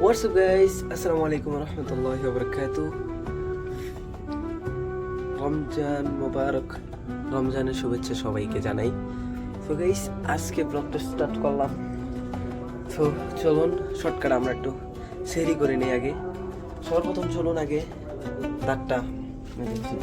What's up guys, Assalamualaikum warahmatullahi wabarakatuh. Ramzan মোবারক, রমজানের শুভেচ্ছা সবাইকে জানাই। তো গাইস, আজকে ব্লগটা স্টার্ট করলাম। তো চলুন শর্টকাট আমরা একটু সেরি করে নিই। আগে সর্বপ্রথম চলুন আগে দাঁতটা মেজেছি।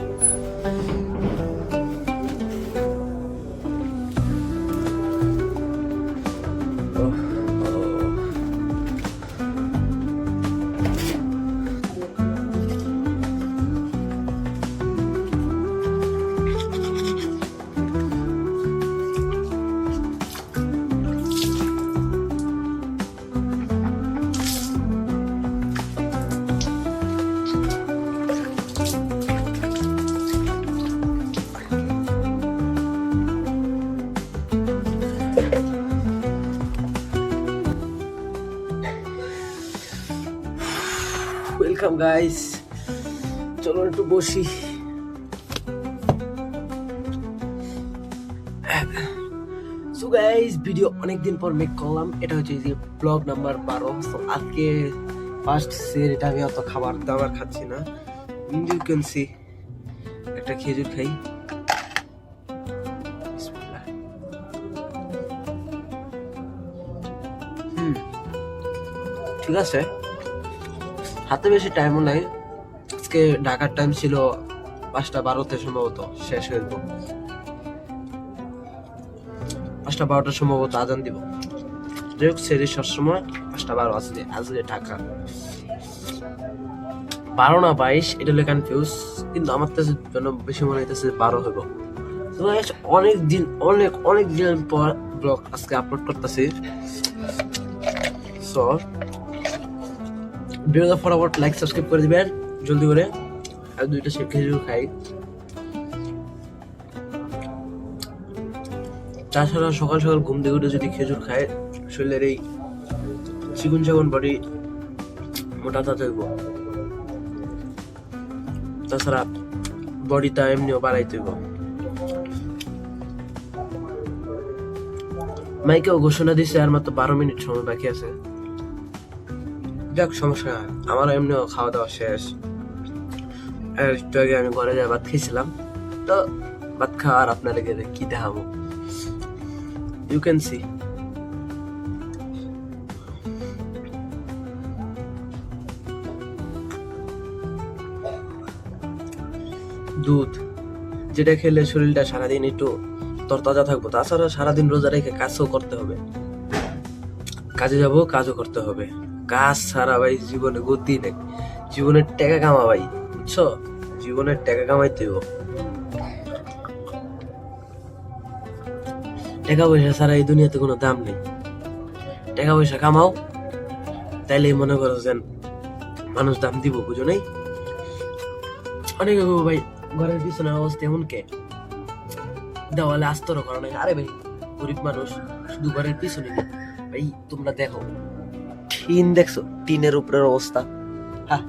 ওয়েলকাম গাইস, চলো একটু বসি। সো গাইস, ভিডিও অনেকদিন পর মেক করলাম। এটা হচ্ছে যে ব্লগ নাম্বার 12। তো আজকে ফার্স্ট সের এটা আমি অত খাবার দাবার খাচ্ছি না। ইউ ক্যান সি একটা খেজুর খাই। ঠিক আছে, হাতে বেশি টাইমও নাই। আজকে ঢাকার টাইম ছিল 5:12 সম্ভবত শেষ হয়ে যাবো। 5:12 সম্ভবত আজান দিব। যাই হোক, সেরির সবসময় 5:12 আজকে ঢাকা 12 না 22, এটা হলে কনফিউজ, কিন্তু আমার কাছে জন্য বেশি মনে হইতেছে 12 হইব। অনেক দিন পর ব্লগ আজকে আপলোড করতেছি। সো ভিডিওটা ফটাফট লাইক সাবস্ক্রাইব করে দিবেন জলদি করে। আর দুইটা খেজুর খাই। তাছাড়া সকাল সকাল ঘুম থেকে উঠে যদি খেজুর খায়, শরীরের এই চিকন চাকন বডি মোটা তাজা হইব। তাছাড়া বডিটা এমনিও বাড়াইতে হইব। মাইকেও ঘোষণা দিছে আর মাত্র 12 মিনিট সময় বাকি আছে। যাক, সমস্যা নাই, আমার এমনিও খাওয়া দাওয়া শেষ। একটু আগে আমি ঘরে যাই ভাত খেয়েছিলাম। তো ভাত খাওয়ার আপনাদের কি দেখাবো, ইউ ক্যান সি। দুধ, যেটা খেলে শরীরটা সারাদিন একটু তরতাজা থাকবো। তাছাড়া সারাদিন রোজা রেখে কাজও করতে হবে, কাজে যাব, কাজও করতে হবে। কাজ ছাড়া ভাই জীবনে গতি নেই। জীবনের টাকা কামা ভাই, বুঝছো? জীবনের টাকা কামাইতে হইব। টাকা পয়সা ছাড়া এই দুনিয়াতে কোনো দাম নেই। টাকা পয়সা কামাও, তাইলেই মনে করো যেন মানুষ দাম দিব, বুঝো নাই? অনেকে ভাই ঘরের পিছনের অবস্থা এমন কে, দেওয়ালে আস্তর করা নাই। আরে ভাই, গরিব মানুষ শুধু ঘরের পিছনে নেই ভাই। তোমরা দেখো, টিন দেখছো, টিনের উপরের অবস্থা। হ্যাঁ,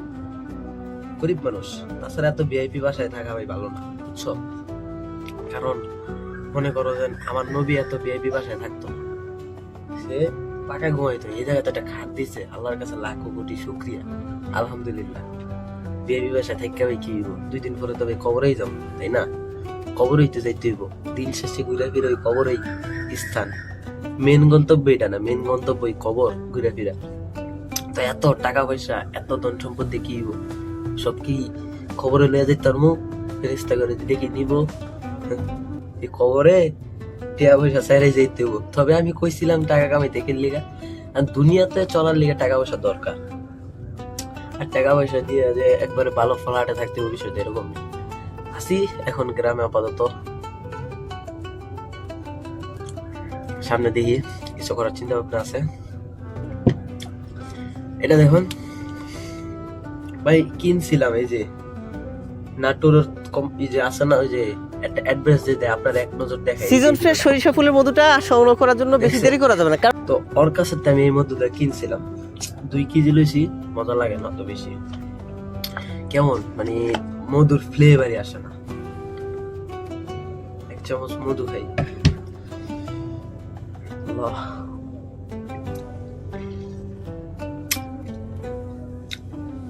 গরিব মানুষ। তাছাড়া এত ভিআইপি বাসায় থাকা ভাই ভালো না, বুঝছো? কারণ মনে করো যেন আমার নবী এত ভিআইপি বাসায় থাকতো, সে পাকা ঘুমাইতো। এই জায়গাতে একটা খাট দিছে, আল্লাহর কাছে লাখো কোটি শুকরিয়া, আলহামদুলিল্লাহ। ভিআইপি বাসায় থাকা ভাই কি হইব? 2 দিন পরে তবে কবরেই যাবো, তাই না? কবরেই তো যাইতে হইব। দিন শেষে ঘুরে ফিরে ওই কবরেই স্থান। মেন গন্তব্য এটা না, মেন গন্তব্য ওই কবর ঘুরে ফিরা। তো এত টাকা পয়সা, এত ধন সম্পত্তি কি হইব? সব কি খবরে লয়ে যাইতে পারবো? ফেরেশতা করে দেখি নিব? এই খবরে টাকা পয়সা চাইরাই যাইতে হইব। তবে আমি কইছিলাম টাকা কামাইতে কি লিগা, আর দুনিয়াতে চলার লিগে টাকা পয়সা দরকার। আর টাকা পয়সা দিয়ে যে একবারে ভালো ফ্ল্যাটে থাকতে হবে, বিষয়টা এরকম না। আসি এখন গ্রামে আপাতত, সামনে দেখি কিছু করার চিন্তা ভাবনা আছে। এটা দেখুন ভাই, কিনছিলাম এই যে নাটোর এই যে আছে না, ওই যে একটা অ্যাড্রেস দিতে আপনার এক নজর দেখাই, সিজন ফ্রেশ সরিষা ফুলের মধুটা সংগ্রহ করার জন্য বেশি দেরি করা যাবে না, কারণ তো ওর কাছে তো আমি এই মধ্যে কিনছিলাম 2 কেজি লইছি, মজা লাগে না তো বেশি, কেমন মানে মধুর ফ্লেভারই আসে না। এক চামচ মধু খাই, আল্লাহ।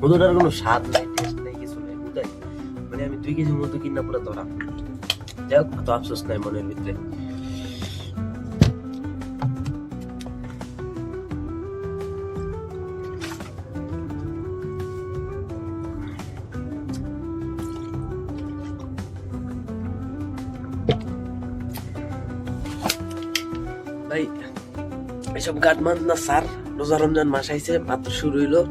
মধুটার কোনো স্বাদ নাই, টেস্ট নাই, কিছু নাই, বুঝাই মানে আমি 2 কেজি মধু কিনা পুরো ধরা, যাই হোক তো আফসোস নাই মনের ভিতরে। ভাই এসব গাট মান না স্যার, রোজা রমজান মাস আইছে মাত্র শুরু হইলো,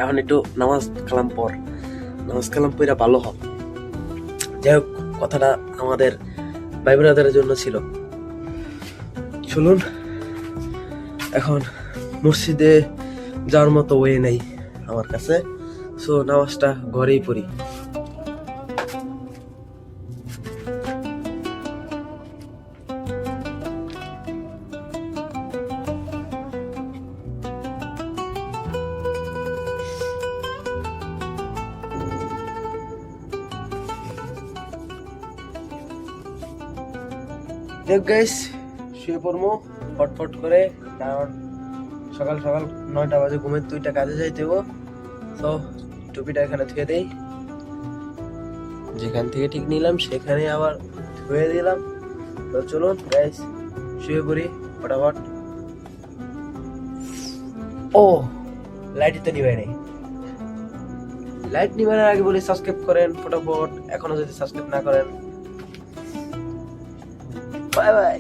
এখন একটু নামাজ কালাম পড়া ভালো হোক। যাই হোক, কথাটা আমাদের ভাই ব্রাদারের জন্য ছিল। চলুন, এখন মসজিদে যাওয়ার মতো ওয়ে নেই আমার কাছে, সো নামাজটা ঘরেই পড়ি। দেখ গাইস, শুয়ে পড়বো ফটফট করে, কারণ সকাল সকাল 9টা বাজে ঘুমের 2টা কাজে যাইতে হবো। তো টুপিটা এখানে থুয়ে দেই, যেখান থেকে ঠিক নিলাম সেখানে আবার ধুয়ে দিলাম। তো চলুন গাইস, শুয়ে পড়ি ফটাফট। ও লাইট তো নিবে নেই, লাইট নিবারের আগে বলি সাবস্ক্রাইব করেন ফটাফট, এখনো যদি সাবস্ক্রাইব না করেন। Bye bye.